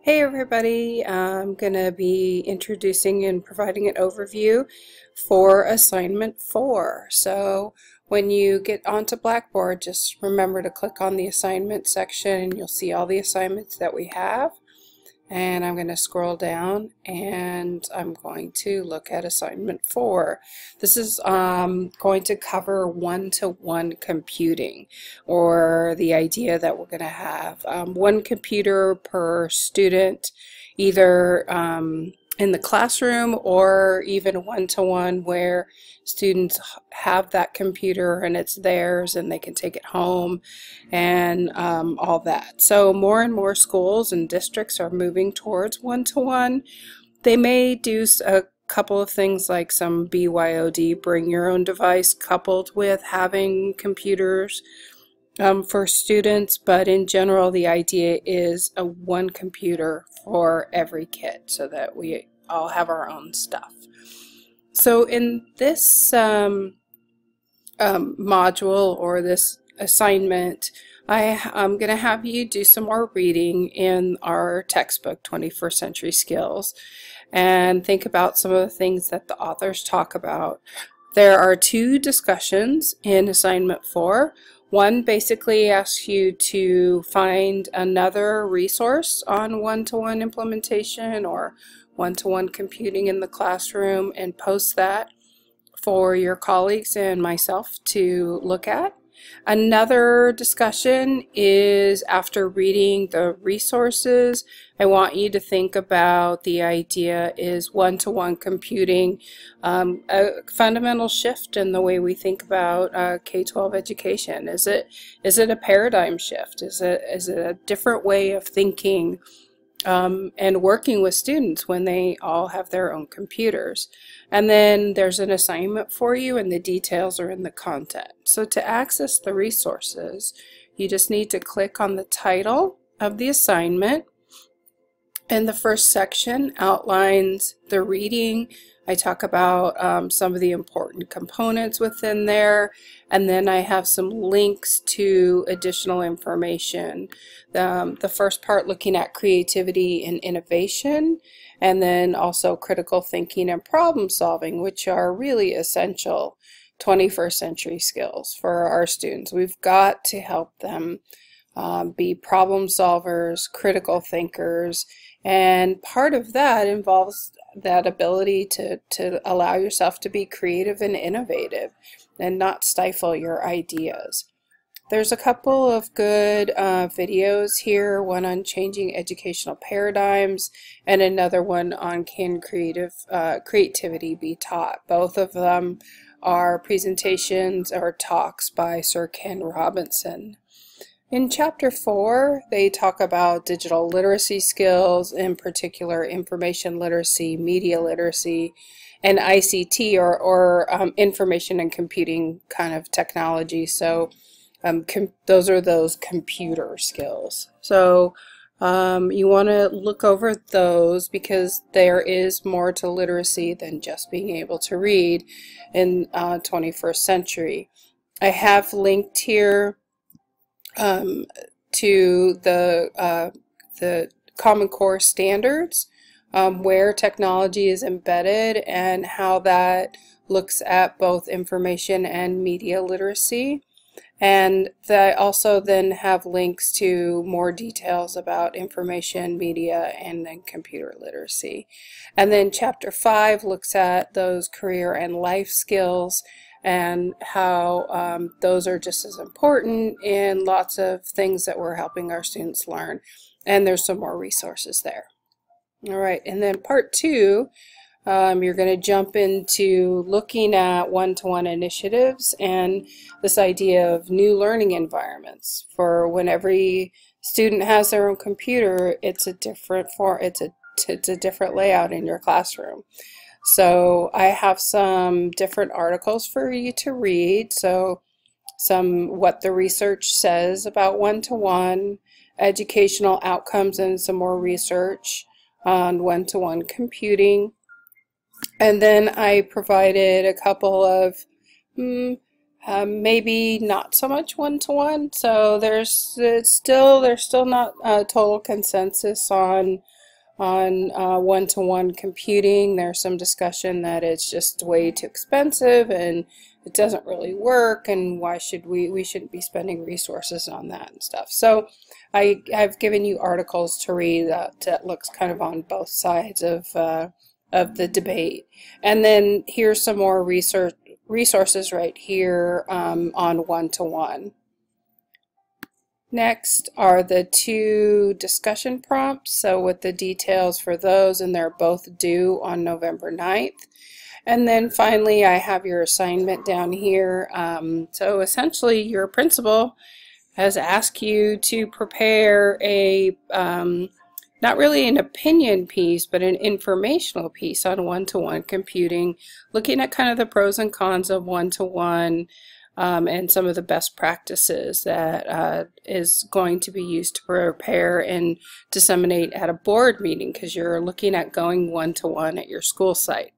Hey everybody, I'm going to be introducing and providing an overview for assignment 4. So when you get onto Blackboard, just remember to click on the assignment section and you'll see all the assignments that we have. And I'm going to scroll down and I'm going to look at assignment 4. This is going to cover one-to-one computing, or the idea that we're going to have one computer per student, either in the classroom or even one-to-one where students have that computer and it's theirs and they can take it home and all that. So more and more schools and districts are moving towards one-to-one. They may do a couple of things like some BYOD, bring your own device, coupled with having computers for students, but in general the idea is a one computer for every kid so that we all have our own stuff. So in this module or this assignment, I'm going to have you do some more reading in our textbook, 21st Century Skills, and think about some of the things that the authors talk about. There are two discussions in assignment 4. One basically asks you to find another resource on one-to-one implementation or one-to-one computing in the classroom and post that for your colleagues and myself to look at. Another discussion is, after reading the resources, I want you to think about the idea, is one-to-one computing a fundamental shift in the way we think about K-12 education? Is it a paradigm shift? Is it a different way of thinking and working with students when they all have their own computers? And then there's an assignment for you, and the details are in the content. So to access the resources, you just need to click on the title of the assignment, and the first section outlines the reading. I talk about some of the important components within there, and then I have some links to additional information. The first part looking at creativity and innovation, and then also critical thinking and problem solving, which are really essential 21st century skills for our students. We've got to help them be problem solvers, critical thinkers, and part of that involves that ability to allow yourself to be creative and innovative and not stifle your ideas. There's a couple of good videos here, one on changing educational paradigms and another one on can creativity be taught. Both of them are presentations or talks by Sir Ken Robinson. In Chapter 4, they talk about digital literacy skills, in particular information literacy, media literacy, and ICT, or information and computing kind of technology. So those are those computer skills. So you want to look over those because there is more to literacy than just being able to read in 21st century. I have linked here to the Common Core standards, where technology is embedded and how that looks at both information and media literacy. And I also then have links to more details about information, media, and then computer literacy. And then Chapter 5 looks at those career and life skills and how those are just as important in lots of things that we're helping our students learn. And there's some more resources there. All right, and then Part 2, you're going to jump into looking at one-to-one initiatives and this idea of new learning environments. For when every student has their own computer, it's a different it's a different layout in your classroom. So I have some different articles for you to read. So what the research says about one-to-one, educational outcomes, and some more research on one-to-one computing. And then I provided a couple of Maybe not so much one-to-one. So there's still not a total consensus on one-to-one computing. There's some discussion that it's just way too expensive and it doesn't really work, and why should we shouldn't be spending resources on that and stuff. So I've given you articles to read that looks kind of on both sides of the debate. And then here's some more resources right here on one-to-one. Next are the 2 discussion prompts, so with the details for those, and they're both due on November 9th. And then finally I have your assignment down here. So essentially your principal has asked you to prepare a not really an opinion piece, but an informational piece on one-to-one computing, looking at kind of the pros and cons of one-to-one, and some of the best practices that is going to be used to prepare and disseminate at a board meeting, because you're looking at going one-to-one at your school site.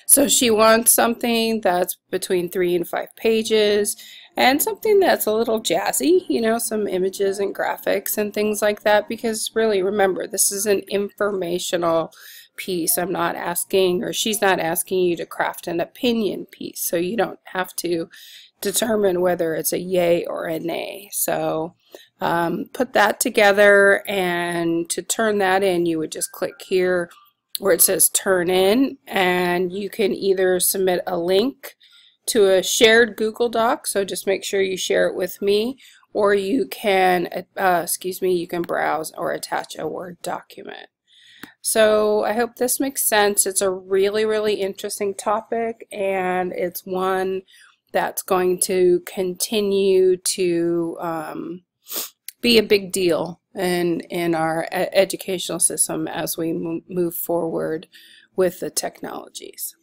So she wants something that's between 3 and 5 pages, and something that's a little jazzy, you know, some images and graphics and things like that, because really, remember, this is an informational piece. I'm not asking, or she's not asking you to craft an opinion piece, so you don't have to determine whether it's a yay or a nay. So put that together, and to turn that in, you would just click here where it says turn in, and you can either submit a link to a shared Google Doc, so just make sure you share it with me, or you can you can browse or attach a Word document. So I hope this makes sense. It's a really interesting topic, and it's one that's going to continue to be a big deal in our educational system as we move forward with the technologies.